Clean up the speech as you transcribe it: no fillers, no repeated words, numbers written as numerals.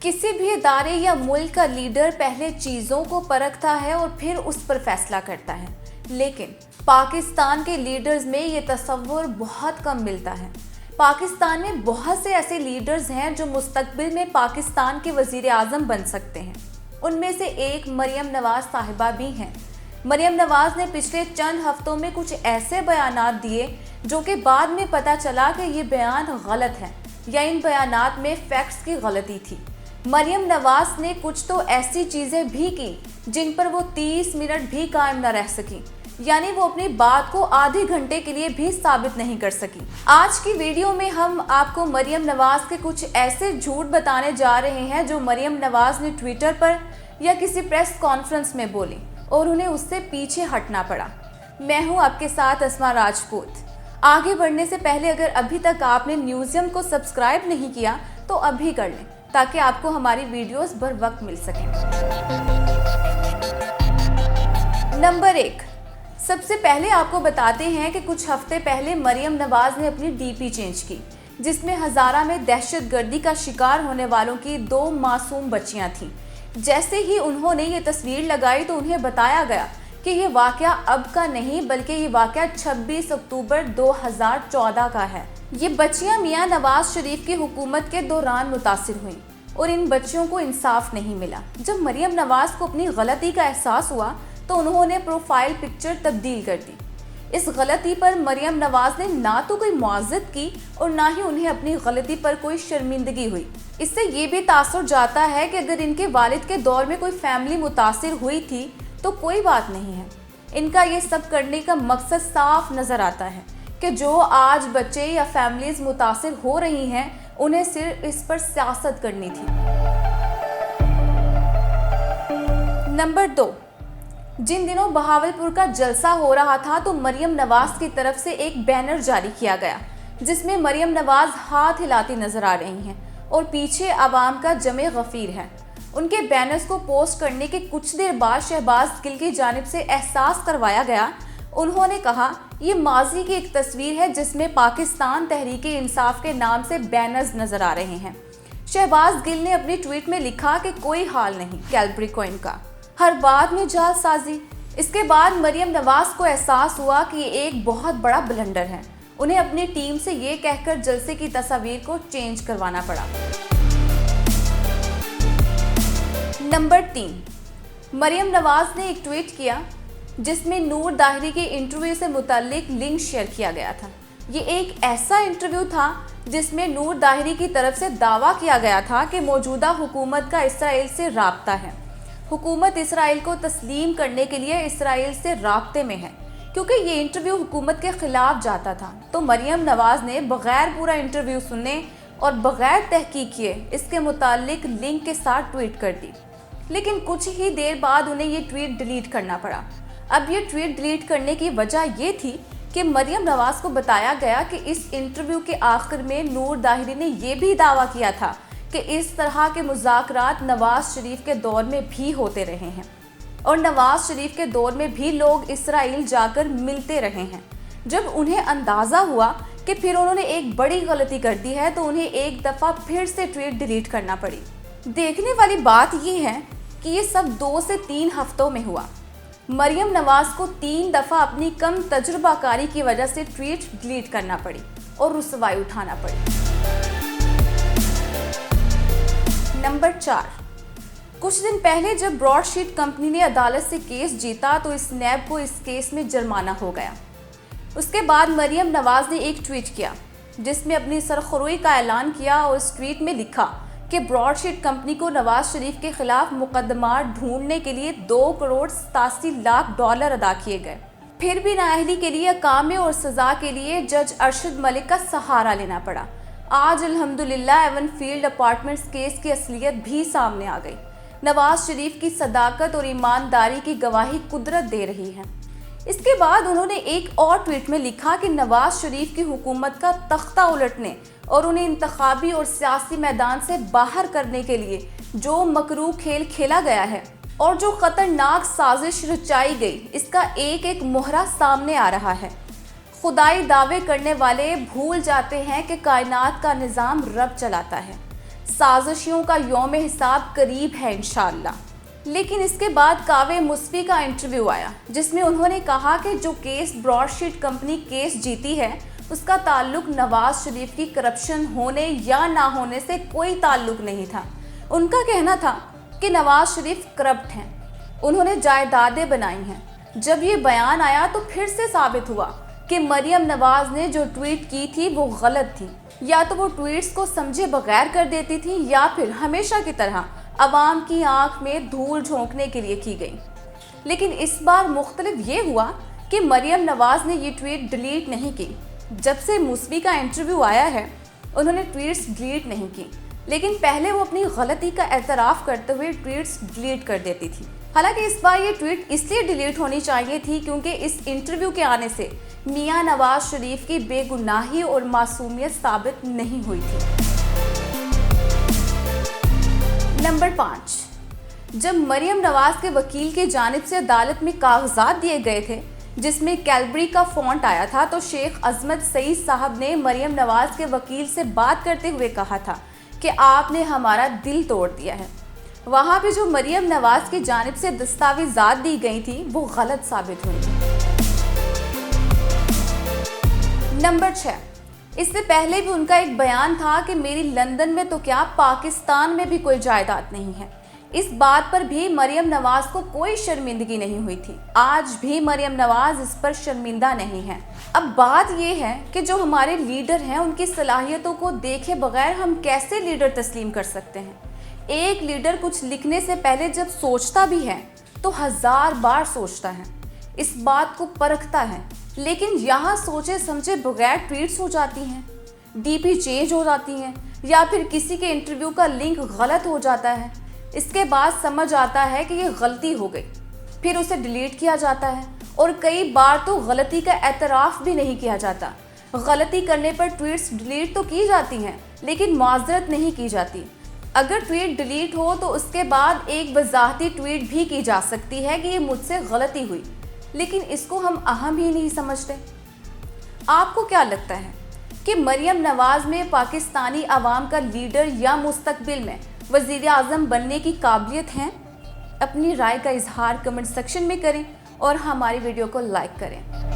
किसी भी इदारे या मुल्क का लीडर पहले चीज़ों को परखता है और फिर उस पर फैसला करता है, लेकिन पाकिस्तान के लीडर्स में ये तसव्वुर बहुत कम मिलता है। पाकिस्तान में बहुत से ऐसे लीडर्स हैं जो मुस्तकबिल में पाकिस्तान के वज़ीर आज़म बन सकते हैं। उनमें से एक मरियम नवाज़ साहिबा भी हैं। मरियम नवाज़ ने पिछले चंद हफ्तों में कुछ ऐसे बयानात दिए जो कि बाद में पता चला कि ये बयान गलत है या इन बयानात में फैक्ट्स की गलती थी। मरियम नवाज़ ने कुछ तो ऐसी चीज़ें भी की जिन पर वो 30 मिनट भी कायम न रह सकी, यानी वो अपनी बात को आधे घंटे के लिए भी साबित नहीं कर सकी। आज की वीडियो में हम आपको मरियम नवाज़ के कुछ ऐसे झूठ बताने जा रहे हैं जो मरियम नवाज़ ने ट्विटर पर या किसी प्रेस कॉन्फ्रेंस में बोली और उन्हें उससे पीछे हटना पड़ा। मैं हूं आपके साथ अस्मा राजपूत। आगे बढ़ने से पहले अगर अभी तक आपने न्यूज़ियम को सब्सक्राइब नहीं किया तो अभी कर लें ताकि आपको हमारी वीडियोस बर वक्त मिल सकें। नंबर 1, सबसे पहले आपको बताते हैं कि कुछ हफ्ते पहले मरियम नवाज़ ने अपनी डीपी चेंज की, जिसमें हज़ारा में दहशतगर्दी का शिकार होने वालों की 2 मासूम बच्चियां थीं। जैसे ही उन्होंने ये तस्वीर लगाई तो उन्हें बताया गया कि ये वाक़या अब का नहीं बल्कि ये वाक़या 26 अक्टूबर 2014 का है। ये बच्चियां मियां नवाज शरीफ की हुकूमत के दौरान मुतासिर हुईं और इन बच्चियों को इंसाफ नहीं मिला। जब मरियम नवाज़ को अपनी गलती का एहसास हुआ तो उन्होंने प्रोफाइल पिक्चर तब्दील कर दी। इस गलती पर मरियम नवाज़ ने ना तो कोई मुआज़त की और ना ही उन्हें अपनी गलती पर कोई शर्मिंदगी हुई। इससे ये भी तासुर जाता है कि अगर इनके वालिद के दौर में कोई फैमिली मुतासिर हुई थी तो कोई बात नहीं है। इनका ये सब करने का मकसद साफ नज़र आता है कि जो आज बच्चे या फैमिलीज मुतासिर हो रही हैं उन्हें सिर्फ इस पर सियासत करनी थी। नंबर 2, जिन दिनों बहावलपुर का जलसा हो रहा था तो मरियम नवाज़ की तरफ से एक बैनर जारी किया गया जिसमें मरियम नवाज़ हाथ हिलाती नजर आ रही हैं और पीछे आवाम का जमे गफीर है। उनके बैनर्स को पोस्ट करने के कुछ देर बाद शहबाज गिल की जानिब से एहसास करवाया गया। उन्होंने कहा, ये माजी की एक तस्वीर है जिसमें पाकिस्तान तहरीके इंसाफ के नाम से बैनर्स नजर आ रहे हैं। शहबाज गिल ने अपनी ट्वीट में लिखा कि कोई हाल नहीं कैलब्रिकॉइन का, हर बात में जालसाजी। इसके बाद मरियम नवाज़ को एहसास हुआ कि ये एक बहुत बड़ा ब्लंडर है। उन्हें अपनी टीम से ये कहकर जलसे की तस्वीर को चेंज करवाना पड़ा। नंबर 3, मरियम नवाज़ ने एक ट्वीट किया जिसमें नूर दाहिरी के इंटरव्यू से मुताल्लिक लिंक शेयर किया गया था। ये एक ऐसा इंटरव्यू था जिसमें नूर दाहिरी की तरफ से दावा किया गया था कि मौजूदा हुकूमत का इसराइल से राब्ता है। हुकूमत इसराइल को तस्लीम करने के लिए इसराइल से राब्ते में है क्योंकि ये इंटरव्यू हुकूमत के खिलाफ जाता था। तो मरियम नवाज़ ने बगैर पूरा इंटरव्यू सुने और बगैर तहकीक किए इसके मुताल्लिक लिंक के साथ ट्वीट कर दी, लेकिन कुछ ही देर बाद उन्हें ये ट्वीट डिलीट करना पड़ा। अब ये ट्वीट डिलीट करने की वजह ये थी कि मरियम नवाज़ को बताया गया कि इस इंटरव्यू के आखिर में नूर दाहिरी ने ये भी दावा किया था कि इस तरह के मुज़ाकरात नवाज़ शरीफ के दौर में भी होते रहे हैं और नवाज़ शरीफ के दौर में भी लोग इसराइल जाकर मिलते रहे हैं। जब उन्हें अंदाज़ा हुआ कि फिर उन्होंने एक बड़ी गलती कर दी है तो उन्हें एक दफ़ा फिर से ट्वीट डिलीट करना पड़ी। देखने वाली बात यह है कि ये सब 2 से 3 हफ्तों में हुआ। मरियम नवाज़ को 3 दफ़ा अपनी कम तजुर्बाकारी की वजह से ट्वीट डिलीट करना पड़ी और रुसवाई उठाना पड़ी। नंबर 4, कुछ दिन पहले जब ब्रॉडशीट कंपनी ने अदालत से केस जीता तो स्नैप को इस केस में जुर्माना हो गया। उसके बाद मरियम नवाज़ ने एक ट्वीट किया जिसमें अपनी सरखरुई का ऐलान किया और इस ट्वीट में लिखा कि ब्रॉडशीट कंपनी को नवाज शरीफ के खिलाफ मुकदमा ढूंढने के लिए $2,87,00,000 अदा किए गए। फिर भी नाअहली के लिए अकामे और सज़ा के लिए जज अरशद मलिक का सहारा लेना पड़ा। आज अल्हम्दुलिल्लाह एवन फील्ड अपार्टमेंट्स केस की असलियत भी सामने आ गई। नवाज शरीफ की सदाकत और ईमानदारी की गवाही कुदरत दे रही है। इसके बाद उन्होंने एक और ट्वीट में लिखा कि नवाज शरीफ की हुकूमत का तख्ता उलटने और उन्हें इंतखाबी और सियासी मैदान से बाहर करने के लिए जो मकरू खेल खेला गया है और जो खतरनाक साजिश रचाई गई, इसका एक एक मोहरा सामने आ रहा है। खुदाई दावे करने वाले भूल जाते हैं कि कायनात का निज़ाम रब चलाता है। साजिशों का यौम हिसाब करीब है इंशाअल्लाह। लेकिन इसके बाद काव्या मुस्फी का इंटरव्यू आया जिसमें उन्होंने कहा कि जो केस ब्रॉडशीट कंपनी केस जीती है उसका ताल्लुक नवाज शरीफ की करप्शन होने या ना होने से कोई ताल्लुक नहीं था। उनका कहना था कि नवाज शरीफ करप्ट हैं, उन्होंने जायदादें बनाई हैं। जब ये बयान आया तो फिर से साबित हुआ कि मरियम नवाज ने जो ट्वीट की थी वो गलत थी। या तो वो ट्वीट्स को समझे बगैर कर देती थी या फिर हमेशा की तरह अवाम की आंख में धूल झोंकने के लिए की गई। लेकिन इस बार मुख्तलिफ ये हुआ कि मरियम नवाज ने ये ट्वीट डिलीट नहीं की। जब से मुस्फी का इंटरव्यू आया है उन्होंने ट्वीट्स डिलीट नहीं की, लेकिन पहले वो अपनी गलती का एतराफ़ करते हुए ट्वीट्स डिलीट कर देती थी। हालांकि इस बार ये ट्वीट इसलिए डिलीट होनी चाहिए थी क्योंकि इस इंटरव्यू के आने से मियां नवाज शरीफ की बेगुनाही और मासूमियत साबित नहीं हुई थी। नंबर 5, जब मरियम नवाज के वकील की जानिब से अदालत में कागजात दिए गए थे जिसमें कैलबरी का फॉन्ट आया था तो शेख अजमत सईद साहब ने मरियम नवाज के वकील से बात करते हुए कहा था कि आपने हमारा दिल तोड़ दिया है। वहाँ पे जो मरियम नवाज की जानिब से दस्तावेज़ात दी गई थी वो गलत साबित हुई थी। नंबर 6, इससे पहले भी उनका एक बयान था कि मेरी लंदन में तो क्या पाकिस्तान में भी कोई जायदाद नहीं है। इस बात पर भी मरियम नवाज को कोई शर्मिंदगी नहीं हुई थी। आज भी मरियम नवाज इस पर शर्मिंदा नहीं है। अब बात यह है कि जो हमारे लीडर हैं उनकी सलाहियतों को देखे बगैर हम कैसे लीडर तस्लीम कर सकते हैं। एक लीडर कुछ लिखने से पहले जब सोचता भी है तो 1000 बार सोचता है, इस बात को परखता है। लेकिन यहाँ सोचे समझे बगैर ट्वीट्स हो जाती हैं, डीपी चेंज हो जाती हैं या फिर किसी के इंटरव्यू का लिंक गलत हो जाता है। इसके बाद समझ आता है कि ये गलती हो गई, फिर उसे डिलीट किया जाता है और कई बार तो गलती का एतराफ़ भी नहीं किया जाता। गलती करने पर ट्वीट्स डिलीट तो की जाती हैं लेकिन माजरत नहीं की जाती। अगर ट्वीट डिलीट हो तो उसके बाद एक वजाहती ट्वीट भी की जा सकती है कि ये मुझसे गलती हुई, लेकिन इसको हम अहम ही नहीं समझते। आपको क्या लगता है कि मरियम नवाज में पाकिस्तानी अवाम का लीडर या मुस्तकबिल में वज़ीर आज़म बनने की काबिलियत है? अपनी राय का इजहार कमेंट सेक्शन में करें और हमारी वीडियो को लाइक करें।